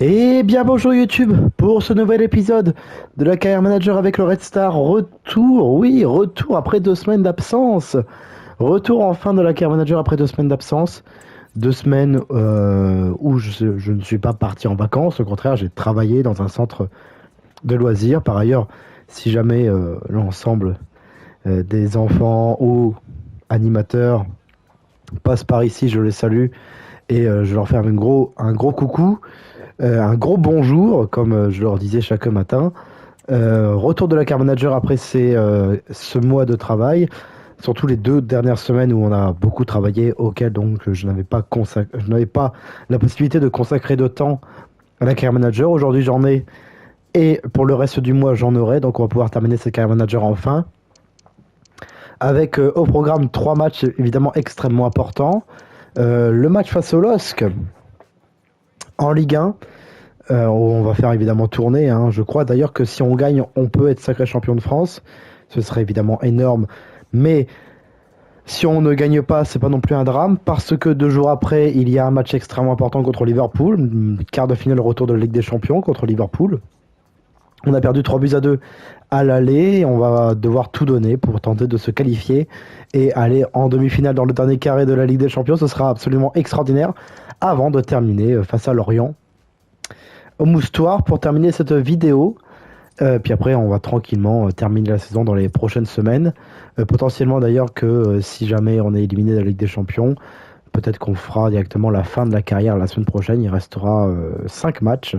Et bien bonjour YouTube pour ce nouvel épisode de la carrière manager avec le Red Star. Retour, oui, retour après 2 semaines d'absence. Retour enfin de la carrière manager après 2 semaines d'absence. 2 semaines où je ne suis pas parti en vacances. Au contraire, j'ai travaillé dans un centre de loisirs. Par ailleurs, si jamais l'ensemble des enfants ou animateurs passent par ici, je les salue et je leur fais un gros coucou. Un gros bonjour, comme je leur disais chaque matin. Retour de la Car Manager après ce mois de travail, surtout les 2 dernières semaines où on a beaucoup travaillé, auquel donc je n'avais pas la possibilité de consacrer de temps à la Car Manager. Aujourd'hui j'en ai, et pour le reste du mois j'en aurai, donc on va pouvoir terminer cette Car Manager enfin. Avec au programme 3 matchs évidemment extrêmement importants. Le match face au LOSC en Ligue 1. On va faire évidemment tourner, hein. Je crois d'ailleurs que si on gagne, on peut être sacré champion de France. Ce serait évidemment énorme. Mais si on ne gagne pas, c'est pas non plus un drame. Parce que 2 jours après, il y a un match extrêmement important contre Liverpool. Quart de finale retour de la Ligue des Champions contre Liverpool. On a perdu 3 buts à 2 à l'aller. On va devoir tout donner pour tenter de se qualifier et aller en demi-finale dans le dernier carré de la Ligue des Champions. Ce sera absolument extraordinaire avant de terminer face à Lorient au Moustoir pour terminer cette vidéo. Puis après, on va tranquillement terminer la saison dans les prochaines semaines. Potentiellement d'ailleurs que si jamais on est éliminé de la Ligue des Champions, peut-être qu'on fera directement la fin de la carrière la semaine prochaine. Il restera 5 matchs.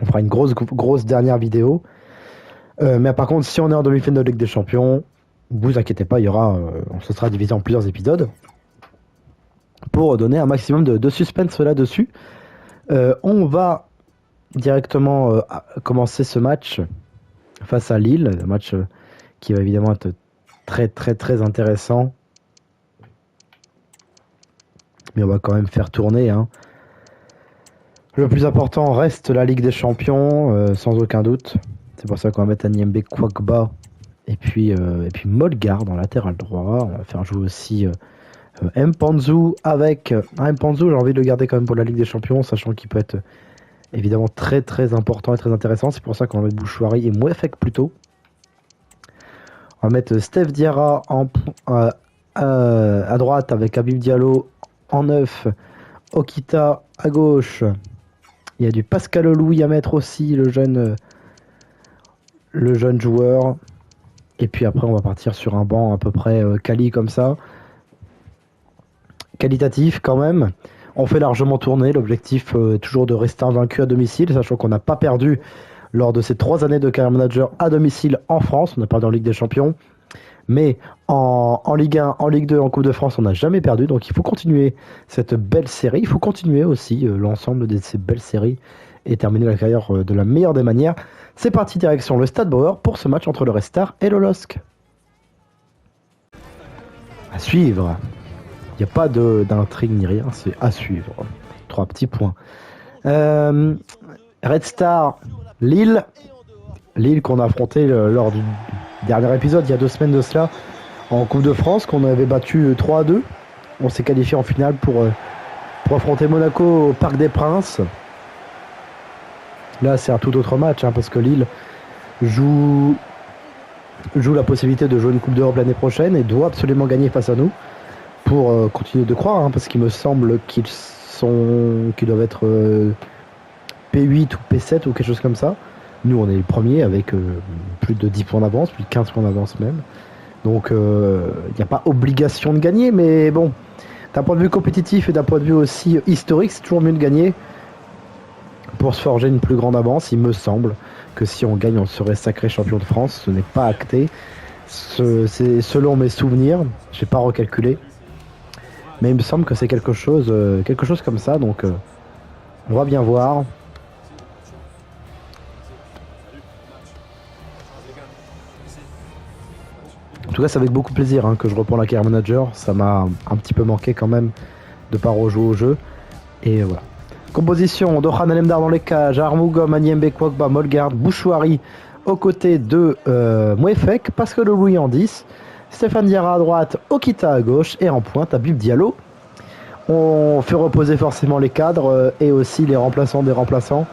On fera une grosse dernière vidéo. Mais par contre, si on est en demi-finale de Ligue des Champions, vous inquiétez pas, ce sera divisé en plusieurs épisodes pour donner un maximum de suspense là-dessus. On va directement commencer ce match face à Lille, un match qui va évidemment être très très très intéressant. Mais on va quand même faire tourner, hein. Le plus important reste la Ligue des Champions, sans aucun doute. C'est pour ça qu'on va mettre Anyembe Kwagba et puis Molgar dans latéral droit. On va faire jouer aussi Mpanzu avec... Mpanzu, j'ai envie de le garder quand même pour la Ligue des Champions, sachant qu'il peut être évidemment très très important et très intéressant. C'est pour ça qu'on va mettre Bouchouari et Mouefek plutôt. On va mettre Steph Diarra à droite avec Habib Diallo en 9. Okita à gauche. Il y a du Pascal Louis à mettre aussi, le jeune joueur. Et puis après on va partir sur un banc à peu près quali comme ça. Qualitatif quand même. On fait largement tourner. L'objectif toujours de rester invaincu à domicile, sachant qu'on n'a pas perdu lors de ces 3 années de carrière manager à domicile en France. On a perdu en Ligue des Champions. Mais en Ligue 1, en Ligue 2, en Coupe de France, on n'a jamais perdu. Donc il faut continuer cette belle série. Il faut continuer aussi l'ensemble de ces belles séries et terminer la carrière de la meilleure des manières. C'est parti, direction le Stade Bauer pour ce match entre le Red Star et le LOSC. À suivre. Il n'y a pas d'intrigue ni rien, c'est à suivre. 3 petits points. Red Star, Lille. Lille qu'on a affronté lors du dernier épisode, il y a 2 semaines de cela, en Coupe de France, qu'on avait battu 3-2. On s'est qualifié en finale pour affronter Monaco au Parc des Princes. Là, c'est un tout autre match, hein, parce que Lille joue la possibilité de jouer une Coupe d'Europe l'année prochaine et doit absolument gagner face à nous pour continuer de croire, hein, parce qu'il me semble qu'ils doivent être P8 ou P7 ou quelque chose comme ça. Nous, on est les premiers avec plus de 10 points d'avance, plus de 15 points d'avance même. Donc, il n'y a pas obligation de gagner, mais bon, d'un point de vue compétitif et d'un point de vue aussi historique, c'est toujours mieux de gagner pour se forger une plus grande avance. Il me semble que si on gagne, on serait sacré champion de France. Ce n'est pas acté. C'est selon mes souvenirs. Je n'ai pas recalculé. Mais il me semble que c'est quelque chose comme ça. Donc, on va bien voir. En tout cas, c'est avec beaucoup de plaisir que je reprends la carrière manager. Ça m'a un petit peu manqué quand même de pas rejouer au jeu. Et voilà. Composition, Dohan Alemdar dans les cages, Armougom, Anyembe Kwagba, Molgard, Bouchouari aux côtés de Mouefek, Pascal Louis en 10, Stéphane Diarra à droite, Okita à gauche et en pointe Habib Diallo On fait reposer forcément les cadres et aussi les remplaçants des remplaçants.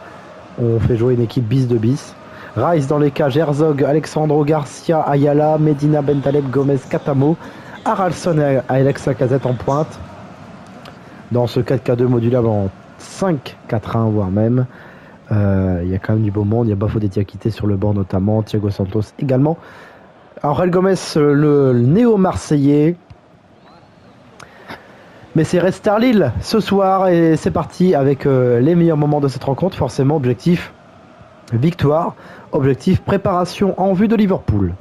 On fait jouer une équipe bis de bis. Rice dans les cages, Herzog, Alexandro Garcia, Ayala, Medina, Bentaleb, Gomez, Katamo, Haralson et Alex Lacazette en pointe. Dans ce 4K2 modulable en 5-4-1 voire même. Il y a quand même du beau monde. Il y a Bafo Diakité sur le banc notamment, Thiago Santos également. Angel Gomez, le néo-marseillais. Mais c'est Red Star Lille ce soir et c'est parti avec les meilleurs moments de cette rencontre. Forcément, objectif victoire, objectif préparation en vue de Liverpool.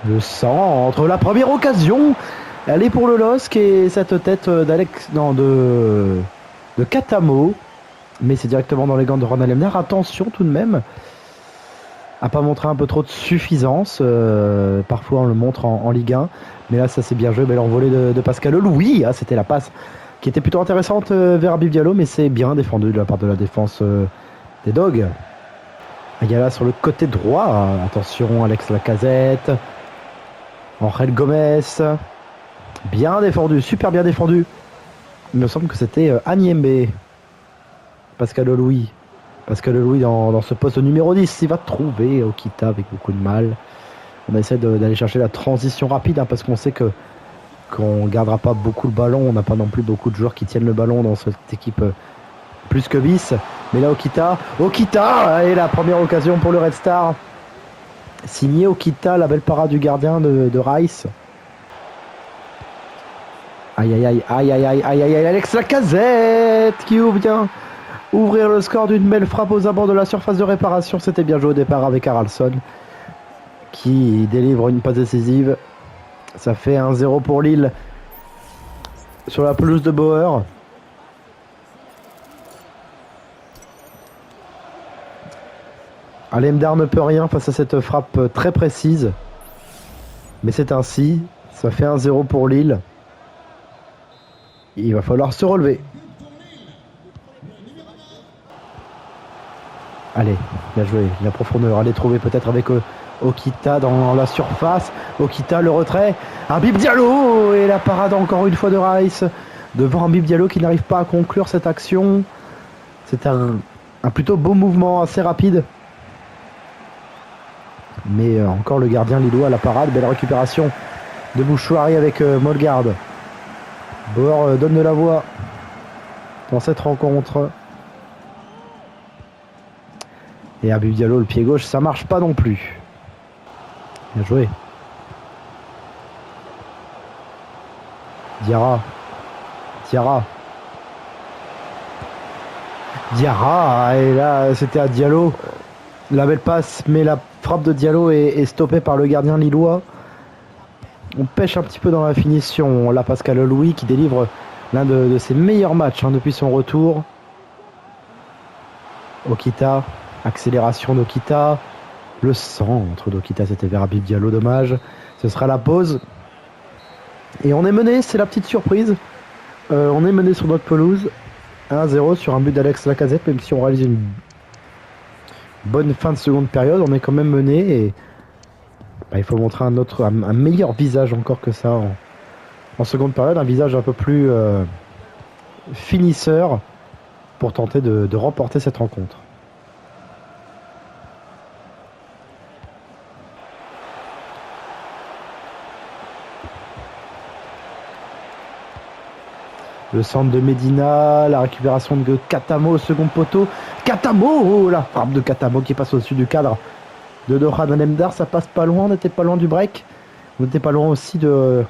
Le centre, la première occasion, elle est pour le LOSC et cette tête de Katamo. Mais c'est directement dans les gants de Ronald Lemner. Attention tout de même à pas montrer un peu trop de suffisance. Parfois on le montre en Ligue 1. Mais là ça c'est bien joué. Belle envolée de Pascal Louis. Ah, c'était la passe qui était plutôt intéressante vers Habib Diallo. Mais c'est bien défendu de la part de la défense des Dogs. Ayala sur le côté droit. Attention Alex Lacazette. Angel Gomez. Bien défendu. Super bien défendu. Il me semble que c'était Agnembe. Pascal Louis dans ce poste numéro 10, il va trouver Okita avec beaucoup de mal. On essaie d'aller chercher la transition rapide parce qu'on sait qu'on ne gardera pas beaucoup le ballon. On n'a pas non plus beaucoup de joueurs qui tiennent le ballon dans cette équipe plus que bis. Mais là Okita et la première occasion pour le Red Star. Signé Okita, la belle parade du gardien de Rice. Aïe, Alex Lacazette qui ouvre bien. Ouvrir le score d'une belle frappe aux abords de la surface de réparation. C'était bien joué au départ avec Haralson qui délivre une passe décisive. Ça fait 1-0 pour Lille sur la pelouse de Bauer. Alemdar ne peut rien face à cette frappe très précise. Mais c'est ainsi. Ça fait 1-0 pour Lille. Il va falloir se relever. Allez, bien joué, la profondeur, allez trouver peut-être avec Okita dans la surface. Okita, le retrait. Habib Diallo et la parade encore une fois de Rice devant Habib Diallo qui n'arrive pas à conclure cette action. C'est un plutôt beau mouvement, assez rapide. Mais encore le gardien lillois à la parade. Belle récupération de Bouchouari avec Molgard. Bauer donne de la voix dans cette rencontre. Et Habib Diallo, le pied gauche, ça marche pas non plus. Bien joué. Diarra. Et là, c'était à Diallo. La belle passe, mais la frappe de Diallo est stoppée par le gardien lillois. On pêche un petit peu dans la finition. Là, Pascal Louis qui délivre l'un de ses meilleurs matchs depuis son retour. Okita. Accélération d'Okita. Le centre d'Okita, c'était vers Habib Diallo, dommage. Ce sera la pause. Et on est mené, c'est la petite surprise. On est mené sur notre pelouse. 1-0 sur un but d'Alex Lacazette, même si on réalise une bonne fin de seconde période. On est quand même mené et il faut montrer un meilleur visage encore que ça en seconde période. Un visage un peu plus finisseur pour tenter de remporter cette rencontre. Le centre de Medina, la récupération de Katamo au second poteau. Katamo, la frappe de Katamo qui passe au-dessus du cadre de Dohan Alemdar. Ça passe pas loin, on n'était pas loin du break. On n'était pas loin aussi de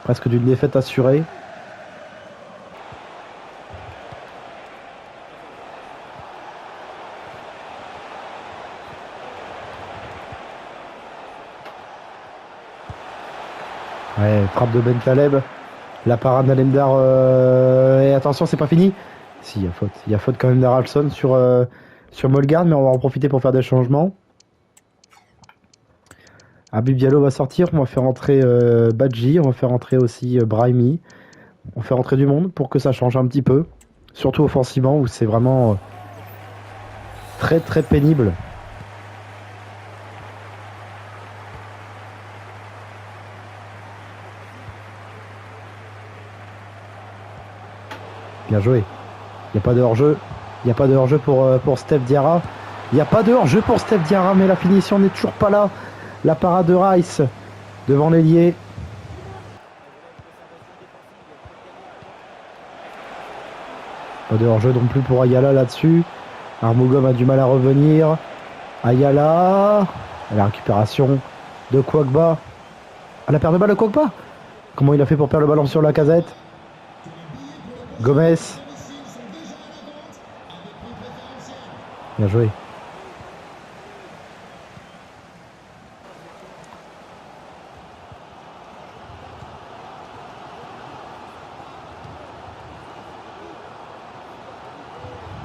presque d'une défaite assurée. Ouais, frappe de Bentaleb. La parade d'Alemdar. Et attention, c'est pas fini. Si, il y a faute. Il y a faute quand même d'Haralson sur Molgard, mais on va en profiter pour faire des changements. Habib Diallo va sortir. On va faire entrer Badji. On va faire entrer aussi Brahimi. On fait rentrer du monde pour que ça change un petit peu. Surtout offensivement, où c'est vraiment Très très pénible. Bien joué. Il n'y a pas de hors-jeu. Il n'y a pas de hors-jeu pour Steph Diarra. Il n'y a pas de hors-jeu pour Steph Diarra, mais la finition n'est toujours pas là. La parade de Rice devant l'ailier. Pas de hors-jeu non plus pour Ayala là-dessus. Armougom a du mal à revenir. Ayala. La récupération de Kwagba. Ah, la perte de balle de Kwagba. Comment il a fait pour perdre le ballon sur la casette? Gomez. Bien joué.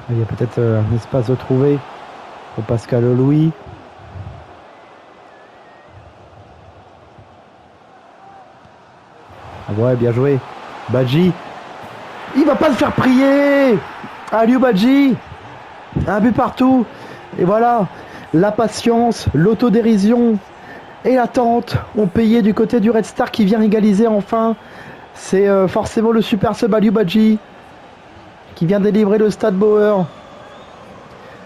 Il y a peut-être un espace de trouver pour Pascal Louis. Ah ouais, bien joué. Badji. Il va pas se faire prier. Aliou Badji. Un but partout. Et voilà. La patience, l'autodérision et l'attente ont payé du côté du Red Star qui vient égaliser enfin. C'est forcément le super sub Aliou Badji qui vient délivrer le Stade Bauer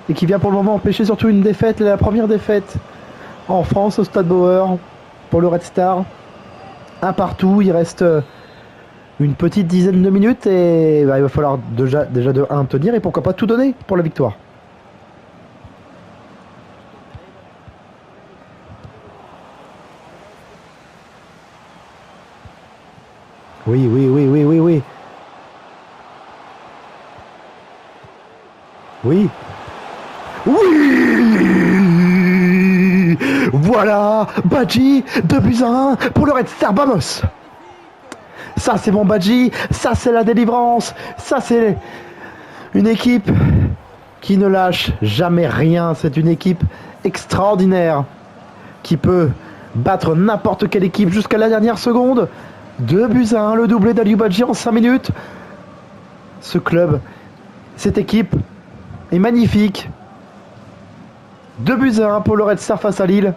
et qui vient pour le moment empêcher surtout une défaite, la première défaite en France au Stade Bauer pour le Red Star. Un partout, il reste une petite dizaine de minutes et il va falloir déjà de 1 tenir et pourquoi pas tout donner pour la victoire. Oui. Oui. Oui. Voilà, Badji, 2-1 pour le Red Star, vamos. Ça c'est mon Badji, ça c'est la délivrance, ça c'est une équipe qui ne lâche jamais rien, c'est une équipe extraordinaire qui peut battre n'importe quelle équipe jusqu'à la dernière seconde. 2-1, le doublé d'Aliou Badji en 5 minutes. Ce club, cette équipe est magnifique. 2-1 pour le Red Star face à Lille.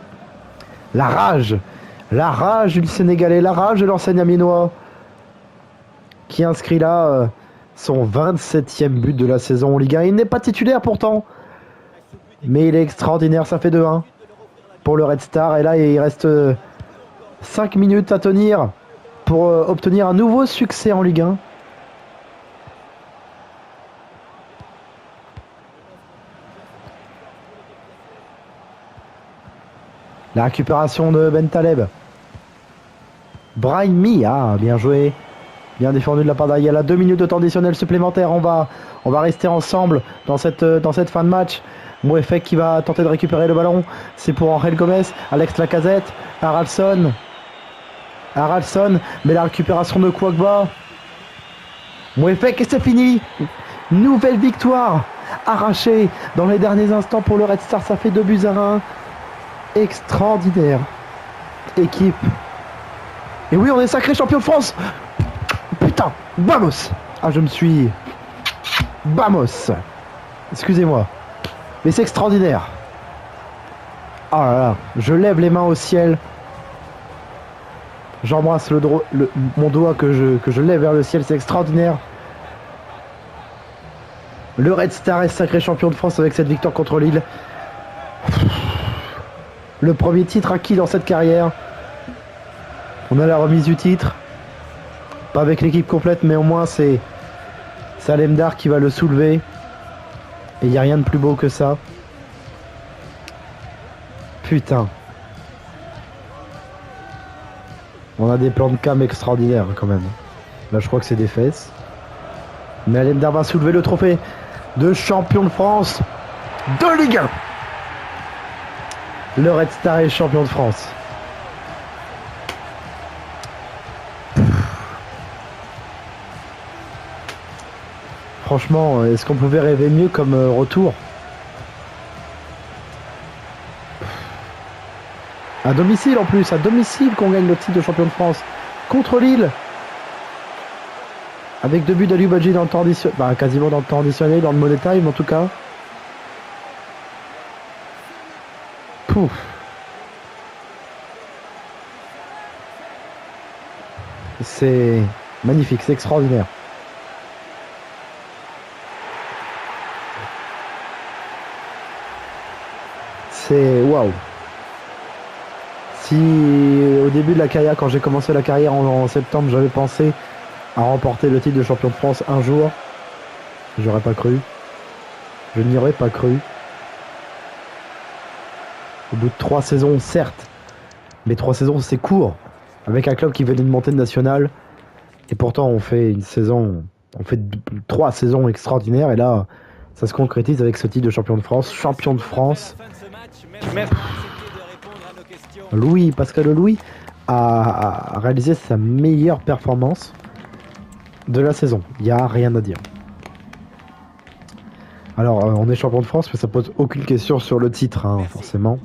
La rage du Sénégalais, la rage de l'enseigne amiénois qui inscrit là son 27e but de la saison en Ligue 1. Il n'est pas titulaire pourtant, mais il est extraordinaire, ça fait 2-1 pour le Red Star. Et là il reste 5 minutes à tenir pour obtenir un nouveau succès en Ligue 1. La récupération de Ben Taleb. Brahimi, bien joué. Bien défendu de la part d'Ayala. 2 minutes de temps additionnel supplémentaire. On va rester ensemble dans cette fin de match. Mouefek qui va tenter de récupérer le ballon. C'est pour Angel Gomez. Alex Lacazette. Haralson. Mais la récupération de Kwagba. Mouefek et c'est fini. Nouvelle victoire arrachée dans les derniers instants pour le Red Star. Ça fait 2-1. Extraordinaire équipe. Et oui, on est sacré champion de France. Putain, vamos. Je me suis... Vamos. Excusez-moi. Mais c'est extraordinaire. Ah là là, je lève les mains au ciel. J'embrasse mon doigt que je lève vers le ciel, c'est extraordinaire. Le Red Star est sacré champion de France avec cette victoire contre Lille. Le premier titre acquis dans cette carrière. On a la remise du titre. Pas avec l'équipe complète, mais au moins c'est Salem Dar qui va le soulever. Et il n'y a rien de plus beau que ça. Putain. On a des plans de cam extraordinaires quand même. Là je crois que c'est des fesses. Mais Salem Dar va soulever le trophée de champion de France de Ligue 1. Le Red Star est champion de France. Franchement, est-ce qu'on pouvait rêver mieux comme retour? À domicile en plus, à domicile qu'on gagne le titre de champion de France. Contre Lille. Avec 2 buts d'Aliou Badji dans le temps additionnel. Quasiment dans le temps additionnel, dans le money time en tout cas. Pouf. C'est magnifique, c'est extraordinaire. C'est waouh. Si au début de la carrière, quand j'ai commencé la carrière en septembre, j'avais pensé à remporter le titre de champion de France un jour, j'aurais pas cru. Je n'y aurais pas cru. Au bout de 3 saisons, certes, mais 3 saisons c'est court. Avec un club qui venait de monter de national, et pourtant on fait une saison, on fait 3 saisons extraordinaires, et là, ça se concrétise avec ce titre de champion de France. Champion de France. Pascal Louis a réalisé sa meilleure performance de la saison. Il n'y a rien à dire. Alors, on est champion de France, mais ça pose aucune question sur le titre, hein, forcément.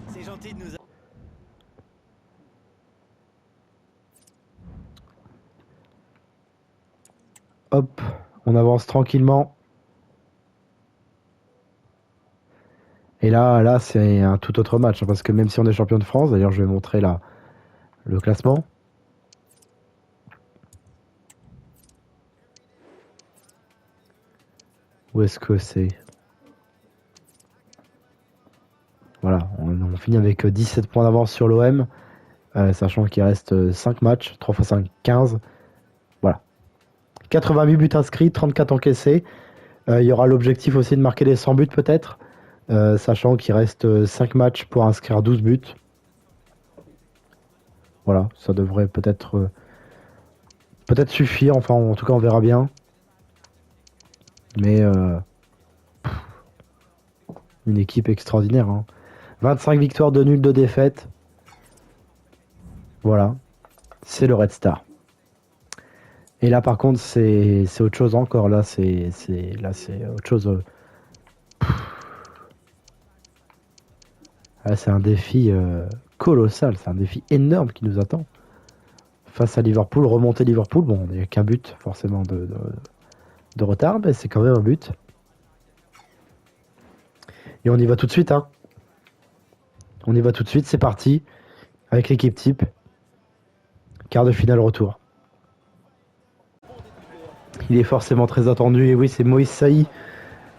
Hop, on avance tranquillement. Et là, c'est un tout autre match, hein, parce que même si on est champion de France, d'ailleurs, je vais montrer là le classement. Où est-ce que c'est? Voilà, on finit avec 17 points d'avance sur l'OM, sachant qu'il reste 5 matchs, 3 x 5, 15. Voilà. 88 buts inscrits, 34 encaissés. Il y aura l'objectif aussi de marquer les 100 buts peut-être, sachant qu'il reste 5 matchs pour inscrire 12 buts. Voilà, ça devrait peut-être suffire, enfin en tout cas on verra bien. Mais une équipe extraordinaire, hein. 25 victoires, 2 nuls, 2 défaites. Voilà, c'est le Red Star. Et là par contre c'est autre chose encore. Là c'est autre chose. Là, c'est un défi colossal, c'est un défi énorme qui nous attend. Face à Liverpool, remonter Liverpool, bon, il n'y a qu'un but forcément de retard, mais c'est quand même un but. Et on y va tout de suite, hein. On y va tout de suite, c'est parti. Avec l'équipe type. Quart de finale retour. Il est forcément très attendu, et oui, c'est Moïse Saï,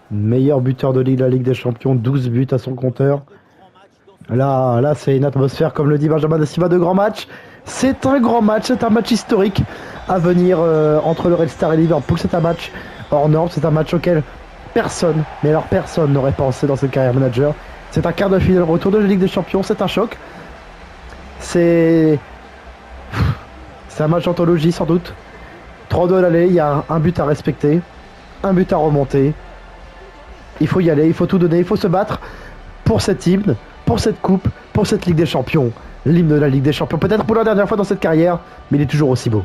meilleur buteur de la Ligue des Champions, 12 buts à son compteur. Là, c'est une atmosphère, comme le dit Benjamin Da Silva, de grand match. C'est un grand match, c'est un match historique à venir entre le Red Star et Liverpool. C'est un match hors norme, c'est un match auquel personne, mais alors personne n'aurait pensé dans cette carrière manager. C'est un quart de finale retour de la Ligue des Champions, c'est un choc. C'est un match d'anthologie sans doute. 3-2 à l'aller, il y a un but à respecter, un but à remonter. Il faut y aller, il faut tout donner, il faut se battre pour cet hymne, pour cette coupe, pour cette Ligue des Champions. L'hymne de la Ligue des Champions, peut-être pour la dernière fois dans cette carrière, mais il est toujours aussi beau.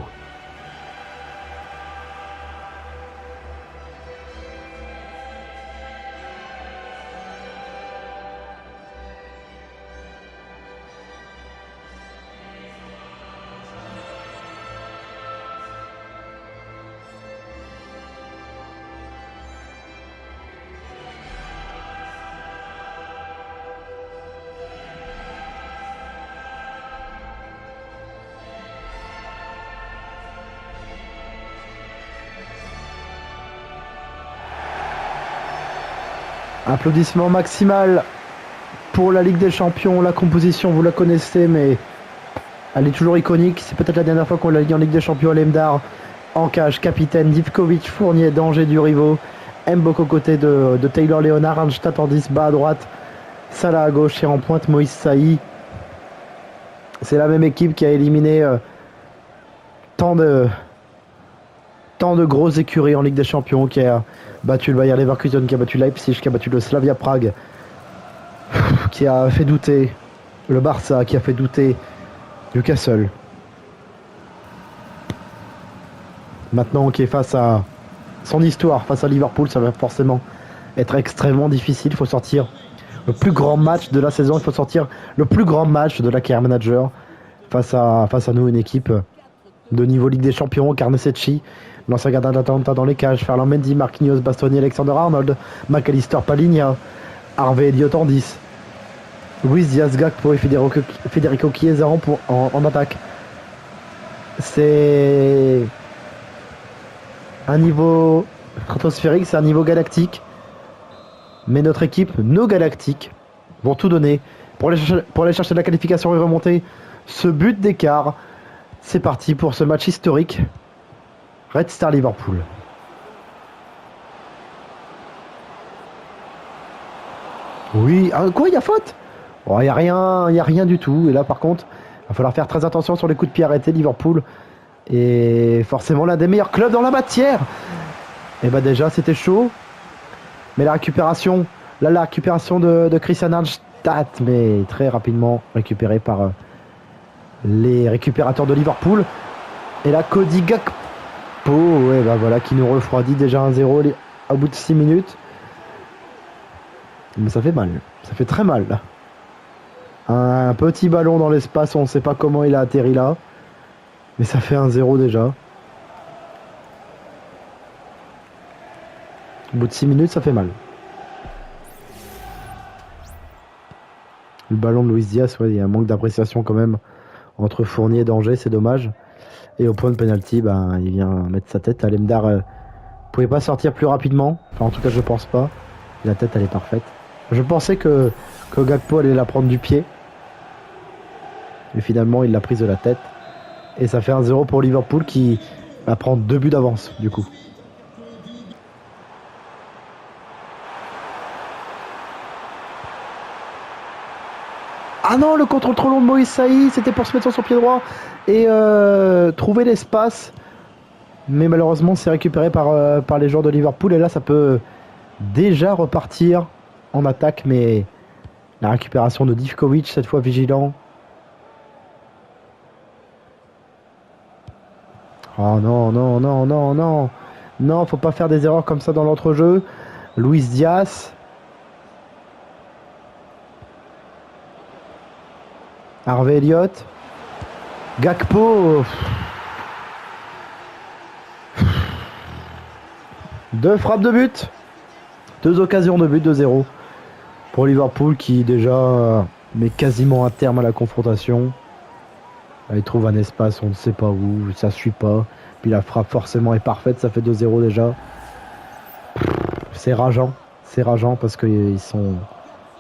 Applaudissements maximal pour la Ligue des Champions. La composition, vous la connaissez, mais elle est toujours iconique. C'est peut-être la dernière fois qu'on l'a dit en Ligue des Champions. Lemdar en cage, capitaine, Divkovic, Fournier, Danger, Durivo, Mboko côté de Taylor Leonard, Arnstadt en 10, bas à droite, Salah à gauche et en pointe Moïse Saï. C'est la même équipe qui a éliminé tant de grosses écuries en Ligue des Champions, qui a battu le Bayer Leverkusen, qui a battu Leipzig, qui a battu le Slavia Prague, qui a fait douter le Barça, qui a fait douter Newcastle. Maintenant qui est face à son histoire, face à Liverpool, ça va forcément être extrêmement difficile. Il faut sortir le plus grand match de la saison, il faut sortir le plus grand match de la carrière manager face à nous, une équipe de niveau Ligue des Champions. Carnesecchi, l'ancien gardien d'Atalanta dans les cages, Ferland Mendy, Marquinhos, Bastoni, Alexander Arnold, McAllister, Palinha, Harvey Elliott en 10. Luis Diaz, Gakpo et Federico Chiesa en attaque. C'est un niveau stratosphérique, c'est un niveau galactique. Mais notre équipe, nos galactiques, vont tout donner pour aller chercher la qualification et remonter ce but d'écart. C'est parti pour ce match historique. Red Star Liverpool. Oui, quoi, il y a faute? Il n'y a rien du tout. Et là, par contre, il va falloir faire très attention sur les coups de pied arrêtés. Liverpool est forcément l'un des meilleurs clubs dans la matière. Et bah déjà, c'était chaud. Mais la récupération, là, la récupération de Christian Arnstadt, mais très rapidement récupérée par les récupérateurs de Liverpool. Et là, Cody Gakpo, ouais, bah voilà, qui nous refroidit déjà 1-0 au bout de 6 minutes. Mais ça fait mal, ça fait très mal là. Un petit ballon dans l'espace, on ne sait pas comment il a atterri là. Mais ça fait 1-0 déjà. Au bout de 6 minutes, ça fait mal. Le ballon de Luis Diaz, ouais, il y a un manque d'appréciation quand même entre Fournier et Danger, c'est dommage. Et au point de pénalty, bah, il vient mettre sa tête. Alemdar pouvait pas sortir plus rapidement. Enfin, en tout cas, je pense pas. La tête, elle est parfaite. Je pensais que Gakpo allait la prendre du pied. Mais finalement, il l'a prise de la tête. Et ça fait 1-0 pour Liverpool qui va prendre 2 buts d'avance, du coup. Ah non, le contrôle trop long de Moïse Saï, c'était pour se mettre sur son pied droit et trouver l'espace. Mais malheureusement, c'est récupéré par les joueurs de Liverpool. Et là, ça peut déjà repartir en attaque. Mais la récupération de Divkovic, cette fois vigilant. Oh non, non, non, non, non. Non, faut pas faire des erreurs comme ça dans l'entrejeu. Luis Diaz. Harvey Elliott. Gakpo. Deux frappes de but. 2 occasions de but, 2-0. Pour Liverpool qui déjà met quasiment un terme à la confrontation. Là, il trouve un espace, on ne sait pas où, ça ne suit pas. Puis la frappe forcément est parfaite, ça fait 2-0 déjà. C'est rageant parce que ils sont...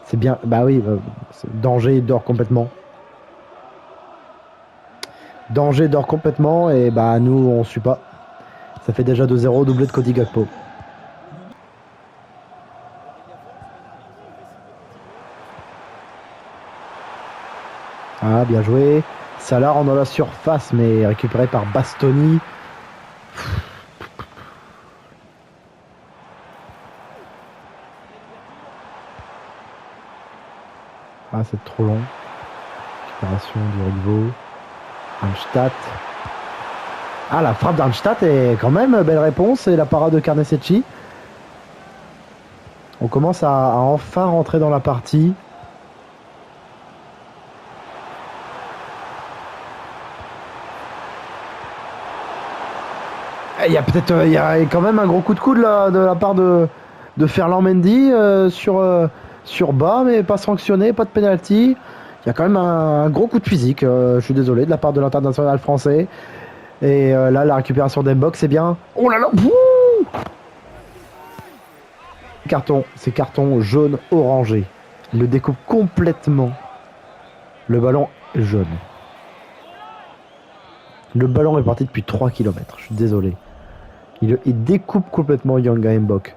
C'est bien, bah oui, Danger il dort complètement. Danger dort complètement et bah nous on suit pas. Ça fait déjà 2-0, doublé de Cody Gakpo. Ah, bien joué. Salah rentre dans la surface, mais récupéré par Bastoni. Ah, c'est trop long. Récupération du Rivo. Arnstadt. Ah, la frappe d'Arnstadt est quand même belle réponse. Et la parade de Carnesecchi. On commence à enfin rentrer dans la partie. Il y a peut-être il y a quand même un gros coup de coude là, de la part de Ferland Mendy sur bas, mais pas sanctionné, pas de penalty. Il y a quand même un gros coup de physique, je suis désolé, de la part de l'international français. Et là, la récupération d'Mbok, c'est bien. Oh là là, carton, c'est carton jaune orangé. Il le découpe complètement. Le ballon est jaune. Le ballon est parti depuis 3 km, je suis désolé. Il découpe complètement Yanga Mbok.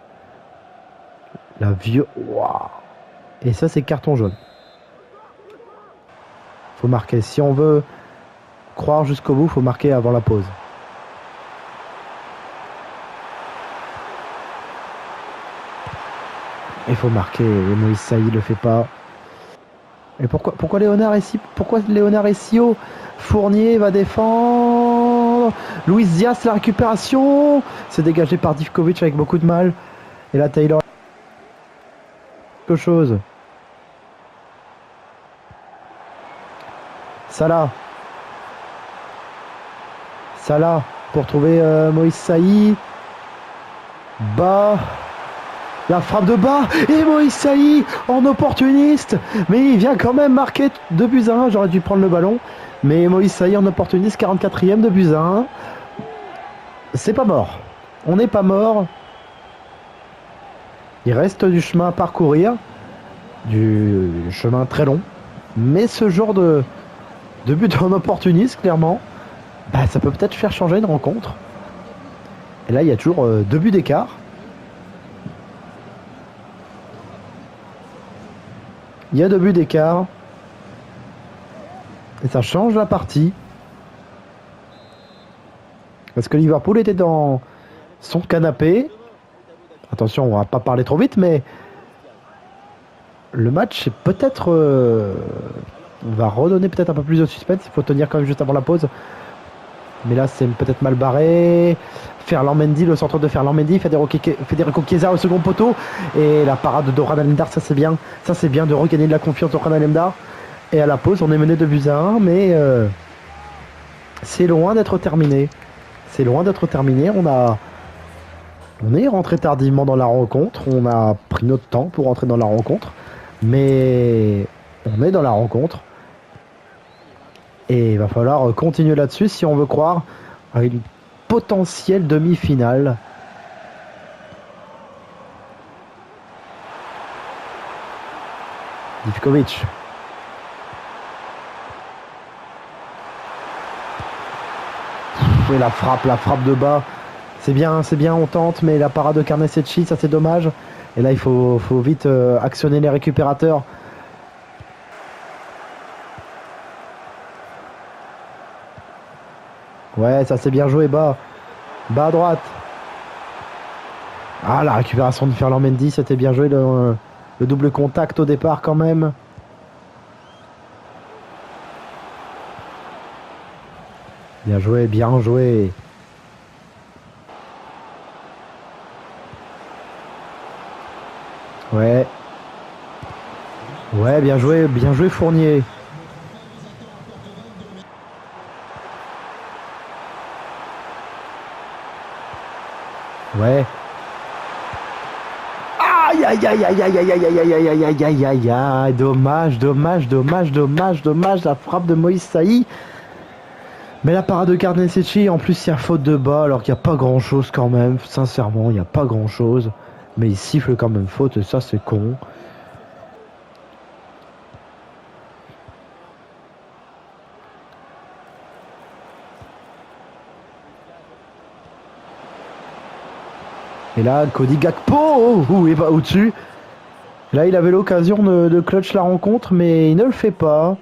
La vieux... Waouh. Et ça, c'est carton jaune. Faut marquer. Si on veut croire jusqu'au bout, faut marquer avant la pause. Il faut marquer. Et Moïse Saï le fait pas. Et pourquoi Léonard est si haut? Fournier va défendre. Luis Diaz, la récupération. C'est dégagé par Divkovic avec beaucoup de mal. Et là, Taylor. Quelque chose. Salah pour trouver Moïse Saï. Bas. La frappe de bas et Moïse Saï en opportuniste. Mais il vient quand même marquer 2-1. J'aurais dû prendre le ballon. Mais Moïse Saï en opportuniste, 44e, 2-1. C'est pas mort. On n'est pas mort. Il reste du chemin à parcourir. Du chemin très long. Mais ce genre de but en opportuniste, clairement, bah, ça peut peut-être faire changer une rencontre. Et là, il y a toujours 2 buts d'écart. Il y a 2 buts d'écart. Et ça change la partie. Parce que Liverpool était dans son canapé. Attention, on va pas parler trop vite, mais le match est peut-être... on va redonner peut-être un peu plus de suspense. Il faut tenir quand même juste avant la pause. Mais là, c'est peut-être mal barré. Ferland Mendy, le centre de Ferland Mendy. Federico Chiesa au second poteau. Et la parade de Doran Alemdar, ça c'est bien. Ça c'est bien de regagner de la confiance de Doran Alemdar. Et à la pause, on est mené 2-1. Mais c'est loin d'être terminé. C'est loin d'être terminé. On est rentré tardivement dans la rencontre. On a pris notre temps pour rentrer dans la rencontre. Mais on est dans la rencontre. Et il va falloir continuer là-dessus si on veut croire à une potentielle demi-finale. Divkovic. Et la frappe de bas. C'est bien, on tente, mais la parade de Carnesecchi, ça c'est dommage. Et là, il faut vite actionner les récupérateurs. Ouais, ça c'est bien joué, bas à droite. Ah, la récupération de Ferland Mendy, c'était bien joué, le double contact au départ quand même. Bien joué, bien joué. Ouais. Ouais, bien joué Fournier. Ouais. Aïe aïe aïe aïe aïe aïe aïe aïe aïe aïe aïe aïe aïe aïe. Dommage, la frappe de Moïse Saï. Mais la parade de Carnesecchi, en plus il y a faute de bas alors qu'il n'y a pas grand chose quand même. Sincèrement, il n'y a pas grand chose. Mais il siffle quand même faute et ça c'est con. Et là, Cody Gakpo, il va au-dessus. Là, il avait l'occasion de clutch la rencontre, mais il ne le fait pas.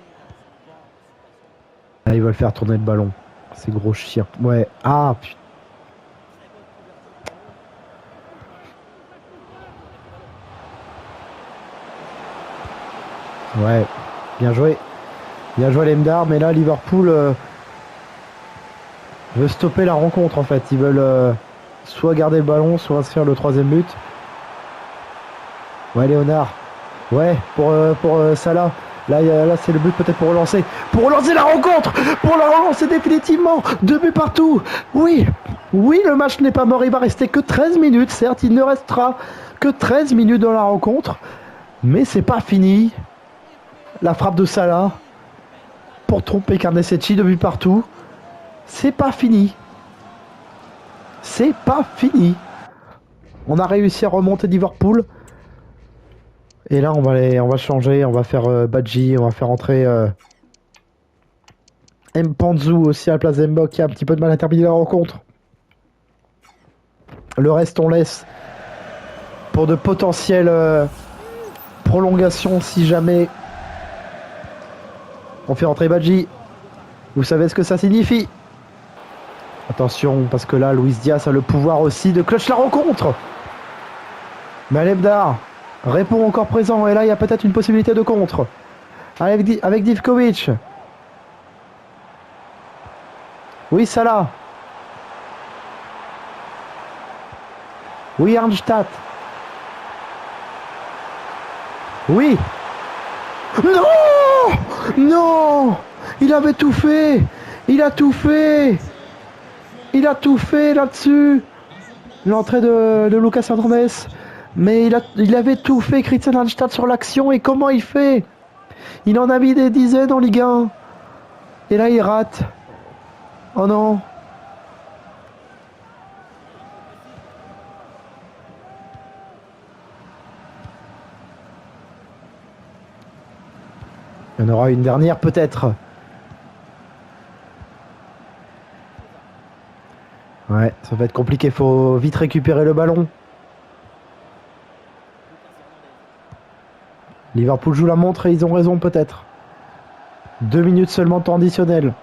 Là, ils veulent faire tourner le ballon. Ces gros chiens. Ouais. Ah, putain. Ouais. Bien joué. Bien joué Lemdar, mais là, Liverpool veut stopper la rencontre, en fait. Ils veulent... soit garder le ballon, soit inscrire le 3e but. Ouais, Léonard. Ouais, pour Salah. Là c'est le but peut-être pour relancer. Pour relancer la rencontre. Pour la relancer définitivement. 2 buts partout. Oui, le match n'est pas mort. Il va rester que 13 minutes. Certes, il ne restera que 13 minutes dans la rencontre. Mais c'est pas fini. La frappe de Salah. Pour tromper Carnesecchi, 2 buts partout. C'est pas fini. C'est pas fini. On a réussi à remonter Liverpool. Et là, on va changer. On va faire Badji. On va faire entrer Mpanzu aussi à la place d'Mbok qui a un petit peu de mal à terminer la rencontre. Le reste, on laisse pour de potentielles prolongations si jamais on fait entrer Badji. Vous savez ce que ça signifie. Attention, parce que là, Luis Diaz a le pouvoir aussi de clutch la rencontre. Mais Alemdar répond encore présent. Et là, il y a peut-être une possibilité de contre. Avec Divkovic. Oui, Salah. Oui, Arnstadt. Oui. Non! Non! Il avait tout fait. Il a tout fait là-dessus. L'entrée de Lucas Hernandez Mais il avait tout fait, Christian Hallstatt, sur l'action. Et comment il fait? Il en a mis des dizaines en Ligue 1. Et là, il rate. Oh non. Il y en aura une dernière peut-être. Ouais, ça va être compliqué. Faut vite récupérer le ballon. Liverpool joue la montre et ils ont raison peut-être. 2 minutes seulement de temps additionnel.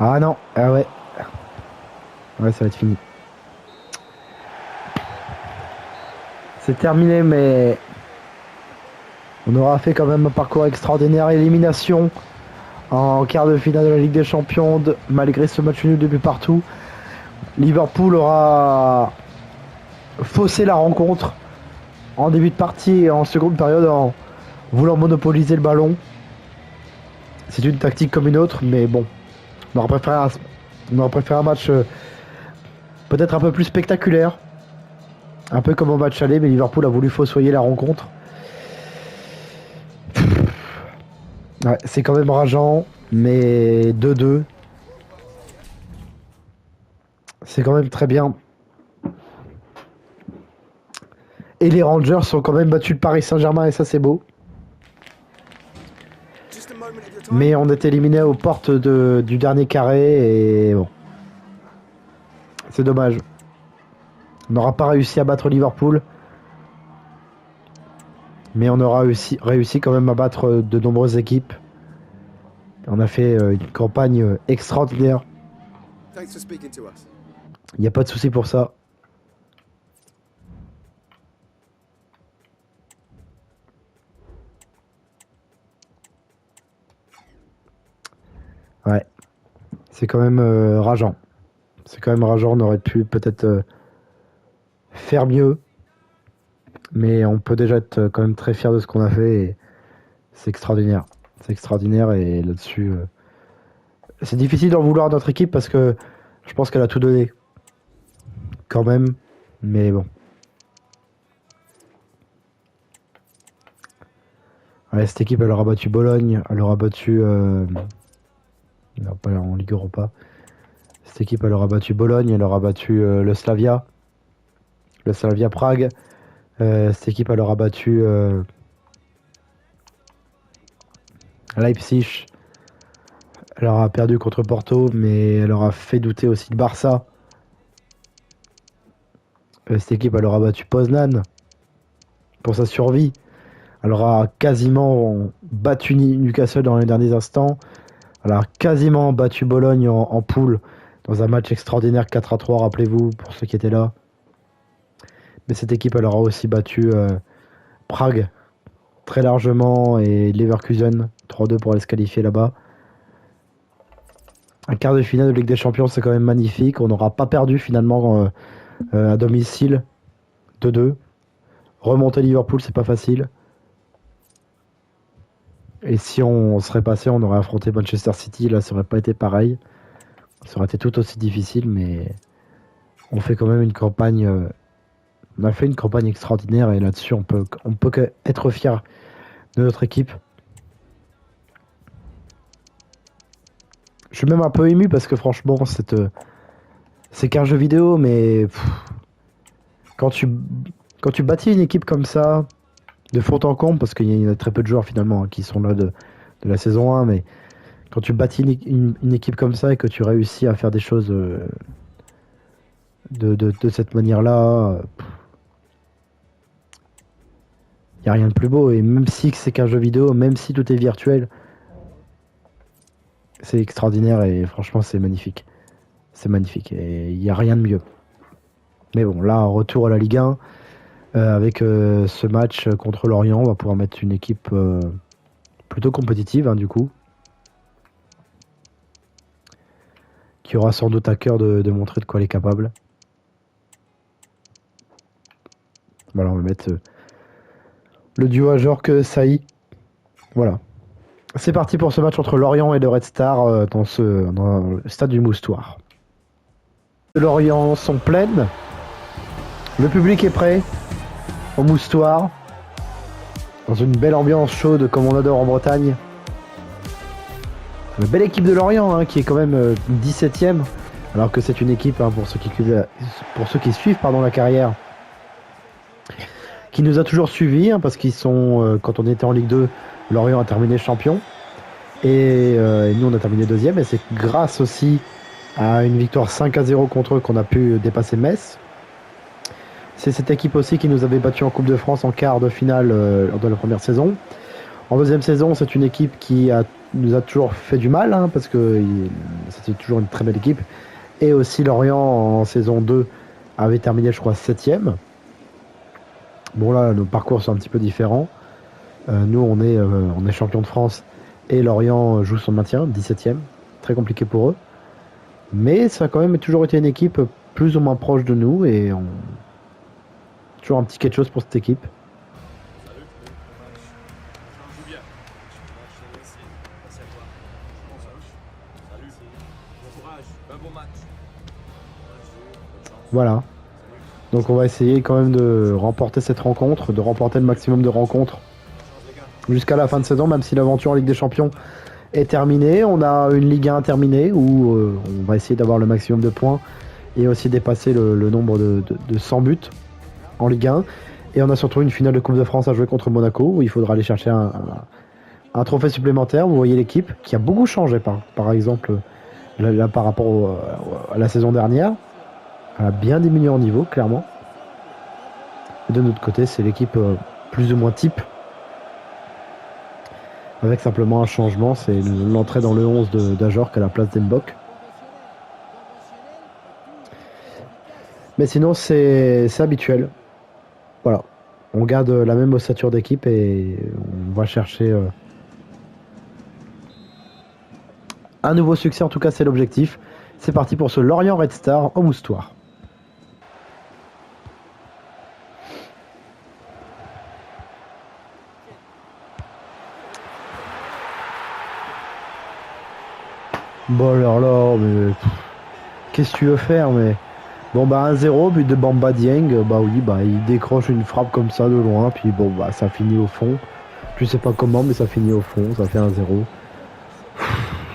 Ah non, ah ouais. Ouais, ça va être fini. C'est terminé, mais on aura fait quand même un parcours extraordinaire. Élimination en quart de finale de la Ligue des Champions, malgré ce match nul depuis partout. Liverpool aura faussé la rencontre en début de partie et en seconde période en voulant monopoliser le ballon. C'est une tactique comme une autre, mais bon, on aurait préféré un match peut-être un peu plus spectaculaire. Un peu comme au match aller, mais Liverpool a voulu fossoyer la rencontre. Ouais, c'est quand même rageant, mais 2-2. C'est quand même très bien. Et les Rangers sont quand même battus le Paris Saint-Germain et ça c'est beau. Mais on est éliminé aux portes du dernier carré et bon. C'est dommage. On n'aura pas réussi à battre Liverpool. Mais on aura réussi quand même à battre de nombreuses équipes. On a fait une campagne extraordinaire. Il n'y a pas de souci pour ça. Ouais. C'est quand même rageant. C'est quand même rageant. On aurait pu peut-être faire mieux. Mais on peut déjà être quand même très fier de ce qu'on a fait. Et c'est extraordinaire. C'est extraordinaire et là-dessus... c'est difficile d'en vouloir à notre équipe parce que je pense qu'elle a tout donné. Quand même. Mais bon. Ouais, cette équipe, elle aura battu Bologne. Elle aura battu... non, pas en Ligue Europa. Cette équipe, elle aura battu Bologne. Elle aura battu le Slavia. Le Slavia Prague. Cette équipe, elle aura battu Leipzig. Elle aura perdu contre Porto, mais elle aura fait douter aussi de Barça. Cette équipe, elle aura battu Poznan pour sa survie. Elle aura quasiment battu Newcastle dans les derniers instants. Elle a quasiment battu Bologne en poule dans un match extraordinaire 4-3, rappelez-vous, pour ceux qui étaient là. Mais cette équipe, elle aura aussi battu Prague très largement et Leverkusen 3-2 pour aller se qualifier là-bas. Un quart de finale de Ligue des Champions, c'est quand même magnifique. On n'aura pas perdu finalement à domicile 2-2. Remonter Liverpool, c'est pas facile. Et si on serait passé, on aurait affronté Manchester City. Là, ça aurait pas été pareil. Ça aurait été tout aussi difficile, mais on fait quand même une campagne. On a fait une campagne extraordinaire et là-dessus, on peut qu'être fier de notre équipe. Je suis même un peu ému parce que franchement, c'est qu'un jeu vidéo, mais quand tu bâtis une équipe comme ça, de fond en comble, parce qu'il y a très peu de joueurs finalement qui sont là de la saison 1, mais quand tu bâtis une équipe comme ça et que tu réussis à faire des choses de cette manière-là, il n'y a rien de plus beau. Et même si c'est qu'un jeu vidéo, même si tout est virtuel, c'est extraordinaire et franchement c'est magnifique. C'est magnifique et il n'y a rien de mieux. Mais bon, là, retour à la Ligue 1, avec ce match contre Lorient, on va pouvoir mettre une équipe plutôt compétitive, hein, du coup. Qui aura sans doute à cœur de montrer de quoi elle est capable. Voilà, on va mettre le duo à Jorque Saï. Voilà. C'est parti pour ce match entre Lorient et le Red Star dans le stade du Moustoir. de Lorient sont pleines. Le public est prêt au Moustoir, dans une belle ambiance chaude comme on adore en Bretagne. Une belle équipe de Lorient hein, qui est quand même 17ème, alors que c'est une équipe, hein, pour ceux qui suivent la carrière, qui nous a toujours suivis, hein, parce qu'ils sont, quand on était en Ligue 2, Lorient a terminé champion, et nous on a terminé 2ème, et c'est grâce aussi à une victoire 5-0 contre eux qu'on a pu dépasser Metz. C'est cette équipe aussi qui nous avait battu en Coupe de France en quart de finale lors de la première saison. En deuxième saison, c'est une équipe qui nous a toujours fait du mal, hein, parce que c'était toujours une très belle équipe. Et aussi Lorient, en saison 2, avait terminé, je crois, 7ème. Bon là, nos parcours sont un petit peu différents. Nous, on est champion de France et Lorient joue son maintien, 17ème. Très compliqué pour eux. Mais ça a quand même toujours été une équipe plus ou moins proche de nous et toujours un petit quelque chose pour cette équipe. Voilà. Donc on va essayer quand même de remporter cette rencontre, de remporter le maximum de rencontres jusqu'à la fin de saison, même si l'aventure en Ligue des Champions est terminée. On a une Ligue 1 terminée où on va essayer d'avoir le maximum de points et aussi dépasser le nombre de 100 buts en Ligue 1. Et on a surtout une finale de Coupe de France à jouer contre Monaco où il faudra aller chercher un trophée supplémentaire. Vous voyez l'équipe qui a beaucoup changé par exemple là, par rapport à la saison dernière. Elle a bien diminué en niveau, clairement. Et de notre côté, c'est l'équipe plus ou moins type. Avec simplement un changement, c'est l'entrée dans le 11 d'Ajorc à la place d'Embok. Mais sinon, c'est habituel. Voilà. On garde la même ossature d'équipe et on va chercher un nouveau succès. En tout cas, c'est l'objectif. C'est parti pour ce Lorient Red Star au Moustoir. Bon alors là, mais qu'est-ce que tu veux faire, mais bon bah 1-0, but de Bamba Dieng, bah oui, bah il décroche une frappe comme ça de loin, puis bon bah ça finit au fond. Je sais pas comment, mais ça finit au fond, ça fait 1-0.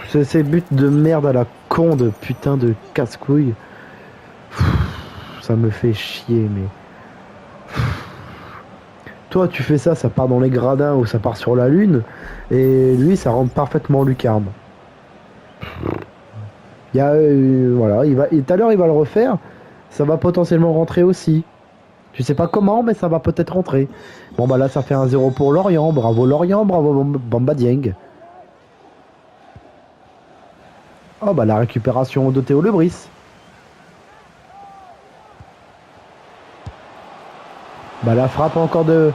C'est ces buts de merde à la con de putain de casse-couille. Ça me fait chier, mais toi tu fais ça, ça part dans les gradins ou ça part sur la lune, et lui ça rentre parfaitement lucarne. Il y a, voilà, tout à l'heure il va le refaire, ça va potentiellement rentrer aussi. Je sais pas comment, mais ça va peut-être rentrer. Bon bah là ça fait 1-0 pour Lorient, bravo Bamba Dieng. Oh bah la récupération de Théo Lebris. Bah la frappe encore de...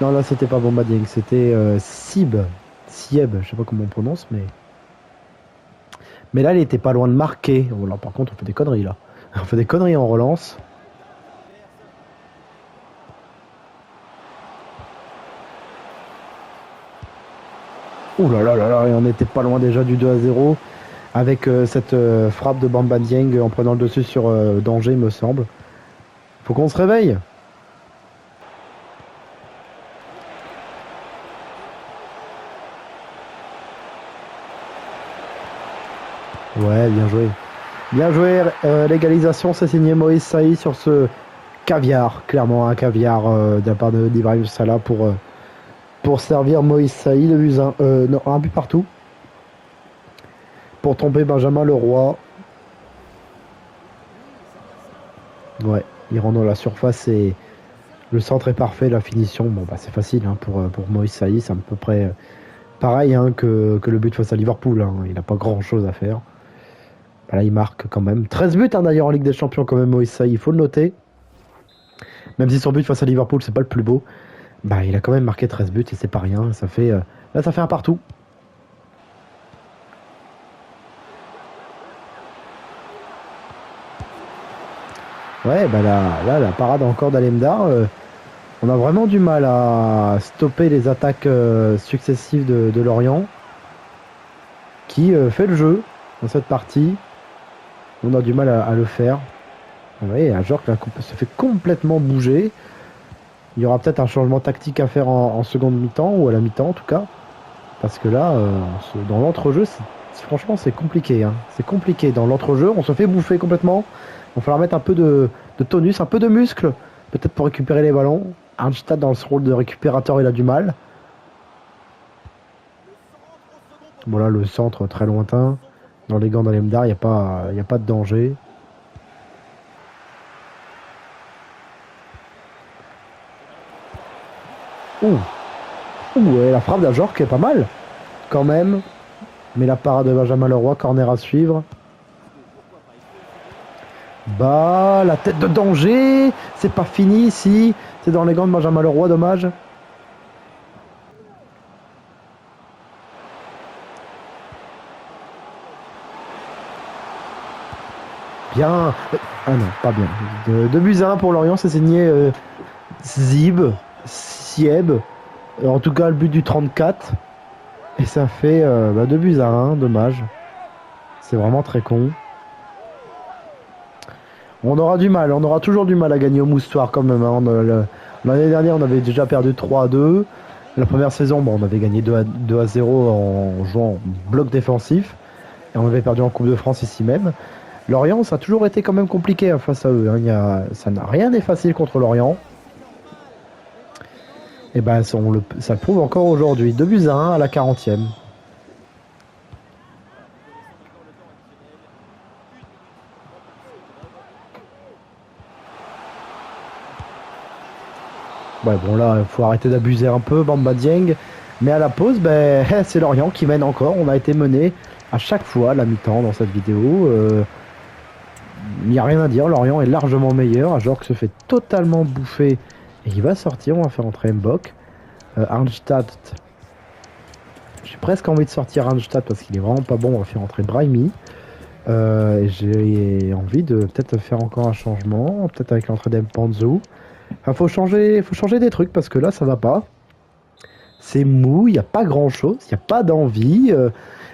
Non là c'était pas Bamba Dieng, c'était Sieb, je sais pas comment on prononce, mais... Mais là, il était pas loin de marquer. Oh là, par contre, on fait des conneries là. On fait des conneries en relance. Ouh là là là là, et on était pas loin déjà du 2-0 avec cette frappe de Bamba Dieng en prenant le dessus sur Danger, me semble. Faut qu'on se réveille. Ouais, bien joué. Bien joué, l'égalisation, c'est signé Moïse Saï sur ce caviar. Clairement, un caviar de la part d'Ibrahim Salah pour servir Moïse Saï, le but non, un but partout. Pour tomber Benjamin Leroy. Ouais, il rentre dans la surface et le centre est parfait, la finition, bon bah c'est facile hein, pour Moïse Saï, c'est à peu près pareil hein, que le but face à Liverpool. Hein. Il n'a pas grand chose à faire. Là, il marque quand même 13 buts hein, d'ailleurs en Ligue des Champions quand même Moïse Saï, il faut le noter. Même si son but face à Liverpool c'est pas le plus beau, bah il a quand même marqué 13 buts et c'est pas rien. Ça fait là ça fait un partout. Ouais bah là la parade encore d'Alemdar. On a vraiment du mal à stopper les attaques successives de Lorient qui fait le jeu dans cette partie. On a du mal à le faire. Oui, Ajorc se fait complètement bouger. Il y aura peut-être un changement tactique à faire en seconde mi-temps, ou à la mi-temps en tout cas. Parce que là, dans l'entrejeu, franchement, c'est compliqué. Hein. C'est compliqué. Dans l'entrejeu, on se fait bouffer complètement. Il va falloir mettre un peu de tonus, un peu de muscle. Peut-être pour récupérer les ballons. Arnstad, dans ce rôle de récupérateur, il a du mal. Voilà, le centre très lointain. Dans les gants d'Alemdar, il n'y a pas de danger. Ouh, ouais, la frappe d'Ajorc est pas mal, quand même. Mais la parade de Benjamin Leroy, corner à suivre. Bah, la tête de danger. C'est pas fini ici. C'est dans les gants de Benjamin Leroy, dommage. Bien. Ah non, pas bien. 2 buts à 1 pour Lorient, c'est signé Sieb. En tout cas, le but du 34. Et ça fait 2 buts à 1, dommage. C'est vraiment très con. On aura du mal, on aura toujours du mal à gagner au Moustoir quand même. Hein. L'année dernière, on avait déjà perdu 3-2. La première saison, on avait gagné 2-0 en jouant en bloc défensif. Et on avait perdu en Coupe de France ici même. Lorient, ça a toujours été quand même compliqué face à eux. Hein. Ça n'a rien n'est facile contre Lorient. Et ben, ça le prouve encore aujourd'hui. 2 buts à 1 à la 40e. Ouais, bon là, il faut arrêter d'abuser un peu, Bamba Dieng. Mais à la pause, c'est Lorient qui mène encore. On a été mené à chaque fois à la mi-temps dans cette vidéo. Il n'y a rien à dire, Lorient est largement meilleur. Ajorc se fait totalement bouffer et il va sortir. On va faire entrer Mbok. Arnstadt. J'ai presque envie de sortir Arnstadt parce qu'il est vraiment pas bon. On va faire entrer Brahimi. J'ai envie de peut-être faire encore un changement. Peut-être avec l'entrée d'Mpanzu. Enfin, faut changer des trucs parce que là, ça va pas. C'est mou, il n'y a pas grand-chose, il n'y a pas d'envie.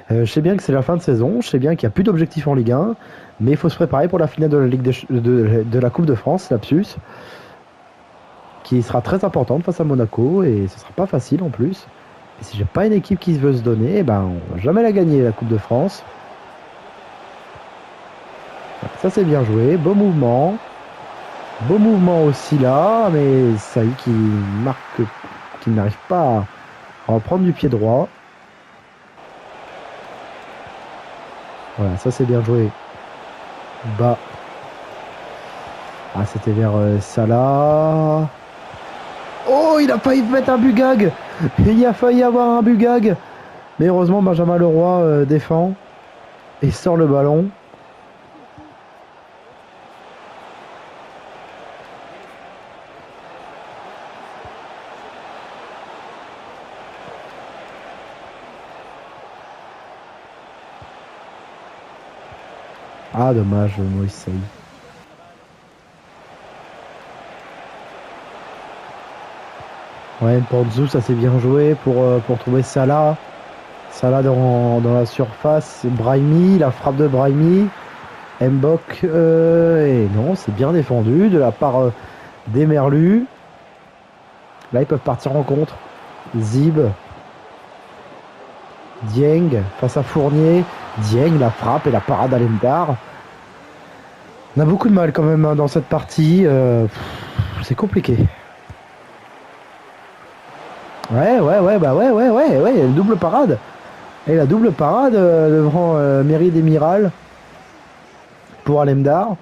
Je sais bien que c'est la fin de saison, je sais bien qu'il n'y a plus d'objectifs en Ligue 1, mais il faut se préparer pour la finale de la, de la Coupe de France, lapsus, qui sera très importante face à Monaco, et ce sera pas facile en plus. Et si j'ai pas une équipe qui veut se donner, on va jamais la gagner, la Coupe de France. Ça c'est bien joué, beau mouvement. Beau mouvement aussi là, mais Saï qui marque, qui n'arrive pas à reprendre du pied droit. Voilà, ça c'est bien joué. Bah. Ah, c'était vers Salah. Oh, il a failli mettre un but gag. Il a failli avoir un but gag. Mais heureusement, Benjamin Leroy défend et sort le ballon. Ah, dommage, Moïse Saï. Ouais, Mpanzu, ça s'est bien joué pour trouver Salah. Salah dans la surface. Brahimi, la frappe de Brahimi. Mbok, et non, c'est bien défendu de la part des Merlus. Là, ils peuvent partir en contre. Zib. Dieng face à Fournier. Dieng, la frappe et la parade à Lemdar. On a beaucoup de mal quand même hein, dans cette partie. C'est compliqué. Ouais, la double parade. Et la double parade devant Mairie d'Emiral pour Alemdar.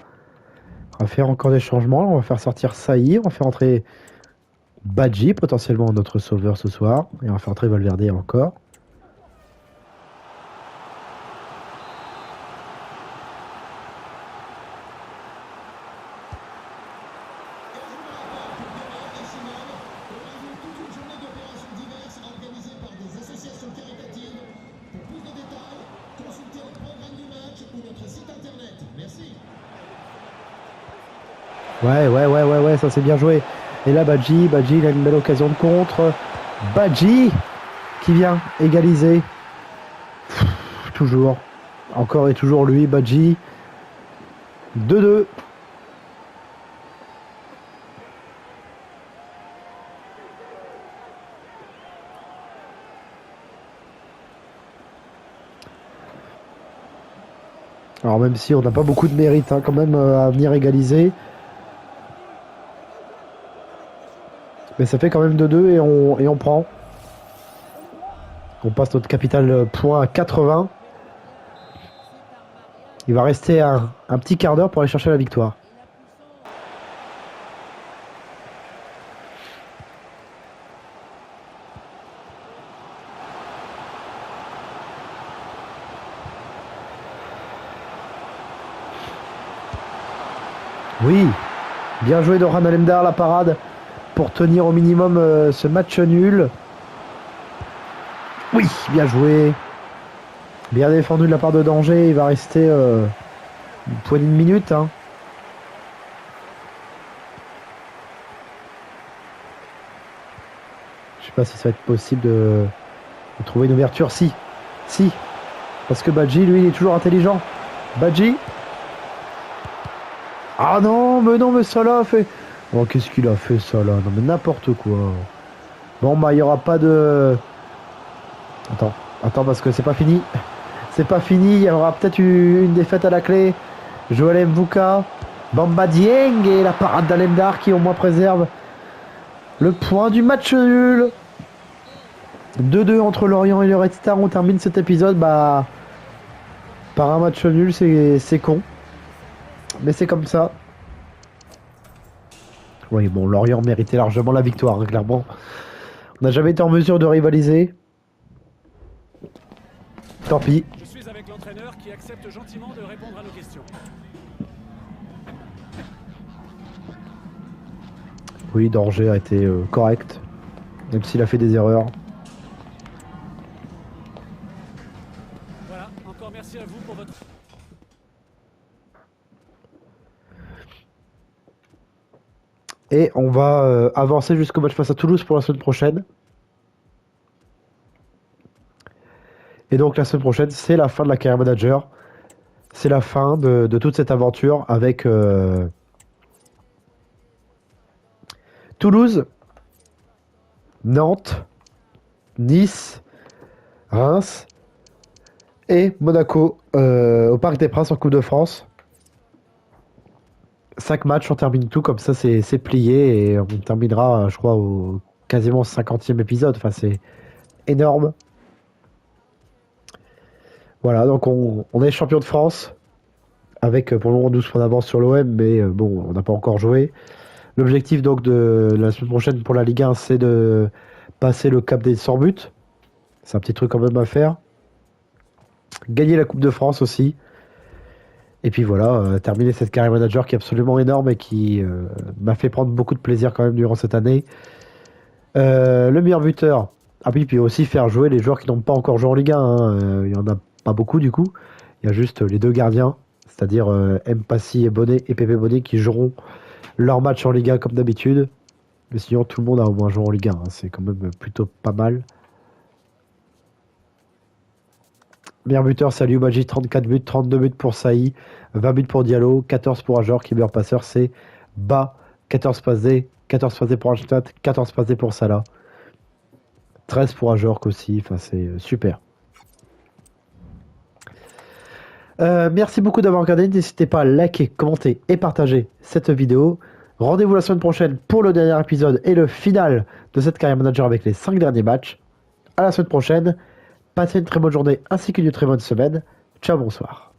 On va faire encore des changements. On va faire sortir Saïr. On va faire entrer Badji, potentiellement notre sauveur ce soir. Et on va faire entrer Valverde encore. Ouais, ça c'est bien joué. Et là, Badji, il a une belle occasion de contre. Badji qui vient égaliser. Toujours. Encore et toujours lui, Badji. 2-2. Alors même si on n'a pas beaucoup de mérite hein, quand même à venir égaliser. Mais ça fait quand même 2-2 et on prend. On passe notre capital point à 80. Il va rester un petit quart d'heure pour aller chercher la victoire. Oui, bien joué de Ran Alemdar, la parade pour tenir au minimum ce match nul. Oui, bien joué. Bien défendu de la part de Danger. Il va rester une poignée de minutes. Hein. Je sais pas si ça va être possible de trouver une ouverture. Si. Parce que Badji, lui, il est toujours intelligent. Badji. Ah non, mais Salah a fait... Oh, qu'est-ce qu'il a fait, Salah? Non, mais n'importe quoi. Bon, bah, il n'y aura pas de... Attends, parce que c'est pas fini. C'est pas fini, il y aura peut-être une défaite à la clé. Joël Mvuka, Bamba Dieng et la parade d'Alemdar qui au moins préserve le point du match nul. 2-2 entre Lorient et le Red Star. On termine cet épisode par un match nul, c'est con. Mais c'est comme ça. Oui, bon, Lorient méritait largement la victoire, hein, clairement. On n'a jamais été en mesure de rivaliser. Tant pis. Je suis avec l'entraîneur qui accepte gentiment de répondre à nos questions. Oui, Danger a été correct, même s'il a fait des erreurs. Voilà, encore merci à vous pour votre... Et on va avancer jusqu'au match face à Toulouse pour la semaine prochaine. Et donc la semaine prochaine, c'est la fin de la carrière manager. C'est la fin de toute cette aventure avec Toulouse, Nantes, Nice, Reims et Monaco au Parc des Princes en Coupe de France. 5 matchs, on termine tout comme ça, c'est plié et on terminera, je crois, au quasiment 50e épisode. Enfin, c'est énorme. Voilà, donc on est champion de France avec pour le moment 12 points d'avance sur l'OM, mais bon, on n'a pas encore joué. L'objectif donc de la semaine prochaine pour la Ligue 1, c'est de passer le cap des 100 buts. C'est un petit truc quand même à faire. Gagner la Coupe de France aussi. Et puis voilà, terminer cette carrière manager qui est absolument énorme et qui m'a fait prendre beaucoup de plaisir quand même durant cette année. Le meilleur buteur. Ah oui, puis aussi faire jouer les joueurs qui n'ont pas encore joué en Ligue 1. Hein. Il y en a pas beaucoup du coup. Il y a juste les deux gardiens, c'est-à-dire Mpassi et Bonnet et Pépé Bonnet qui joueront leur match en Ligue 1 comme d'habitude. Mais sinon, tout le monde a au moins joué en Ligue 1. Hein. C'est quand même plutôt pas mal. Meilleur buteur, c'est Aliou Badji, 34 buts, 32 buts pour Saï, 20 buts pour Diallo, 14 pour Ajor, qui est meilleur passeur, c'est Ba, 14 passes D, 14 passes D pour Anstad, 14 passes D pour Salah, 13 pour Ajor aussi, enfin c'est super. Merci beaucoup d'avoir regardé, n'hésitez pas à liker, commenter et partager cette vidéo. Rendez-vous la semaine prochaine pour le dernier épisode et le final de cette carrière manager avec les 5 derniers matchs. À la semaine prochaine. Passez une très bonne journée ainsi qu'une très bonne semaine. Ciao, bonsoir.